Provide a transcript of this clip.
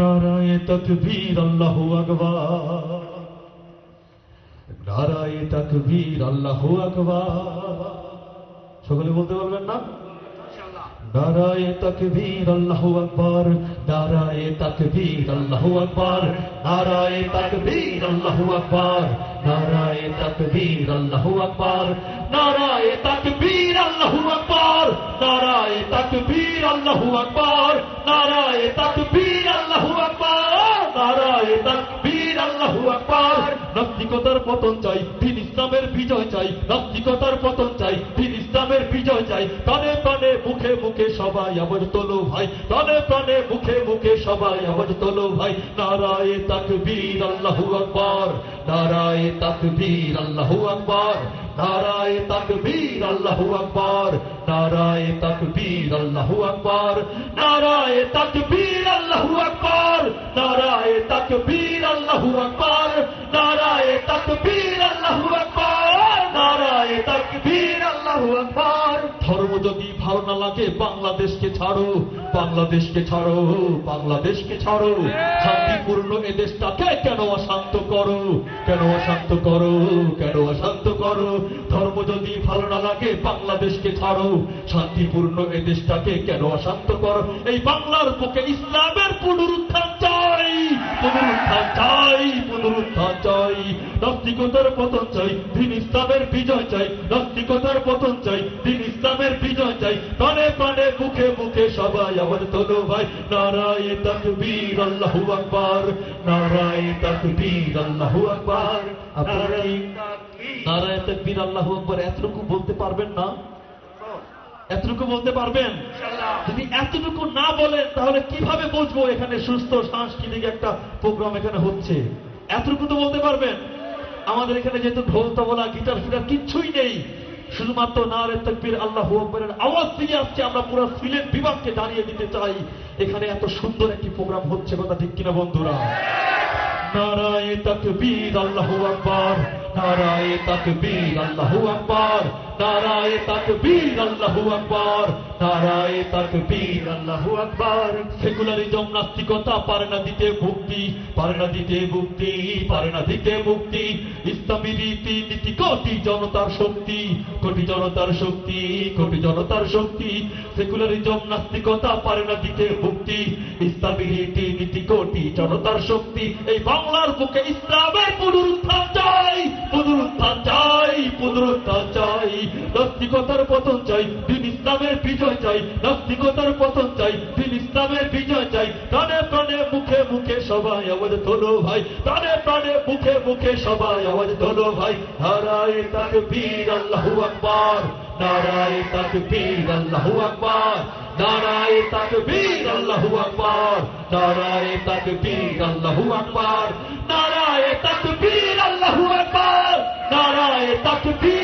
নারায়ে তাকবীর, আল্লাহু আকবার। নারায়ে তাকবীর, আল্লাহু আকবার। সকলে বলতে পারবেন না? নারায়ে তাকবীর, আল্লাহু আকবার। নারায়ে তাকবীর, আল্লাহু আকবার। নারায়ে তাকবীর, আল্লাহু আকবার। নারায়ে তাকবীর, আল্লাহু আকবার। নারায়ে তাকবীর, আল্লাহু আকবার। নারায়ে তাকবীর, আল্লাহু আকবার। নারায়ে তাকবীর, আল্লাহু আকবার। নারায়ে তাকবীর, আল্লাহু আকবার। নাস্তিকতার পতন চাই, দ্বীন ইসলামের বিজয় চাই। নাস্তিকতার পতন চাই, দ্বীন ইসলামের বিজয় চাই। প্রাণে প্রাণে মুখে মুখে সবাই আওয়াজ তোলো ভাই। প্রাণে প্রাণে মুখে মুখে সবাই আওয়াজ তোলো ভাই। নারায়ে তাকবীর, আল্লাহু আকবার। নারায়ে তাকবীর, আল্লাহু আকবার। নারায়ে তাকবীর, আল্লাহু আকবার। নারায়ে তাকবীর, আল্লাহু আকবার। নারায়ে তাকবীর, আল্লাহু আকবার। নারায়ে তাকবীর, আল্লাহু আকবার। নারায়ে তাকবীর, আল্লাহু আকবার। নারায়ে তাকবীর, আল্লাহু আকবার। ধর্ম যদি ভালো না লাগে বাংলাদেশকে ছাড়ো, বাংলাদেশকে ছাড়ো, বাংলাদেশকে ছাড়ো। শান্তিপূর্ণ এ দেশটাকে কেন অশান্ত করো, কেন অশান্ত করো, কেন অশান্ত করো। ধর্ম যদি ভালো না লাগে বাংলাদেশকে ছাড়ো, শান্তিপূর্ণ এ দেশটাকে কেন অশান্ত করো। এই বাংলার বুকে ইসলামের পুনরুত্থান চাই, পুনরুত্থান চাই, পুনরুত্থান চাই। নাস্তিকতার পতন চাই, দ্বীন ইসলামের বিজয় চাই। নাস্তিকতার পতন চাই, দ্বীন ইসলামের বিজয় চাই। প্রাণে প্রাণে মুখে মুখে সবাই আওয়াজ তোলো ভাই। নারায়ে তাকবীর, আল্লাহু আকবার। নারায়ে তাকবীর, আল্লাহু আকবার। আপনারা কি নারায়ে তাকবীর, আল্লাহু আকবার এতটুকু বলতে পারবেন না? এতটুকু বলতে পারবেন? যদি এতটুকু না বলেন তাহলে কিভাবে বুঝবো এখানে সুস্থ সাংস্কৃতিক একটা প্রোগ্রাম এখানে হচ্ছে? এতটুকু তো বলতে পারবেন। আমাদের এখানে যেহেতু ঢোল তবলা গিটার ফিটার কিচ্ছুই নেই, শুধুমাত্র নারে তাকবীর আল্লাহু আকবারের আওয়াজ দিয়ে আসছে। আমরা পুরো সিলেট বিভাগকে জানিয়ে দিতে চাই এখানে এত সুন্দর একটি প্রোগ্রাম হচ্ছে। কথা ঠিক কিনা বন্ধুরা? নারায়ে তাকবীর, আল্লাহু আকবার। নারায়ে তাকবীর, আল্লাহু আকবার। নারায়ে তাকবীর, আল্লাহু আকবার। নারায়ে তাকবীর, আল্লাহু আকবার। সেকুলারিজম নাস্তিকতা পারে না দিতে মুক্তি, পারে না দিতে মুক্তি, পারে না দিতে মুক্তি। ইসলামী রীতি নীতি কোটি জনতার শক্তি, কোটি জনতার শক্তি, কোটি জনতার শক্তি। সেকুলারিজম নাস্তিকতা পারে না দিতে মুক্তি, ইসলামী রীতি নীতি কোটি জনতার শক্তি। এই বাংলার বুকে ইসলামের পুনরুত্থান চাই, পুনরুত্থান চাই, পুনরুত্থান চাই। নাস্তিকতার পতন চাই, দ্বীন ইসলামের বিজয় চাই। নাস্তিকতার পতন চাই, দ্বীন ইসলামের বিজয় চাই। প্রাণে প্রাণে মুখে মুখে সবাই আওয়াজ তোলো ভাই। প্রাণে প্রাণে মুখে মুখে সবাই আওয়াজ তোলো ভাই। নারায়ে তাকবীর, আল্লাহু আকবার। নারায়ে তাকবীর, আল্লাহু আকবার। নারায়ে তাকবীর, আল্লাহু আকবার। নারায়ে তাকবীর, আল্লাহু আকবার। নারায়ে তাকবীর, আল্লাহু আকবার। নারায়ে তাকবীর।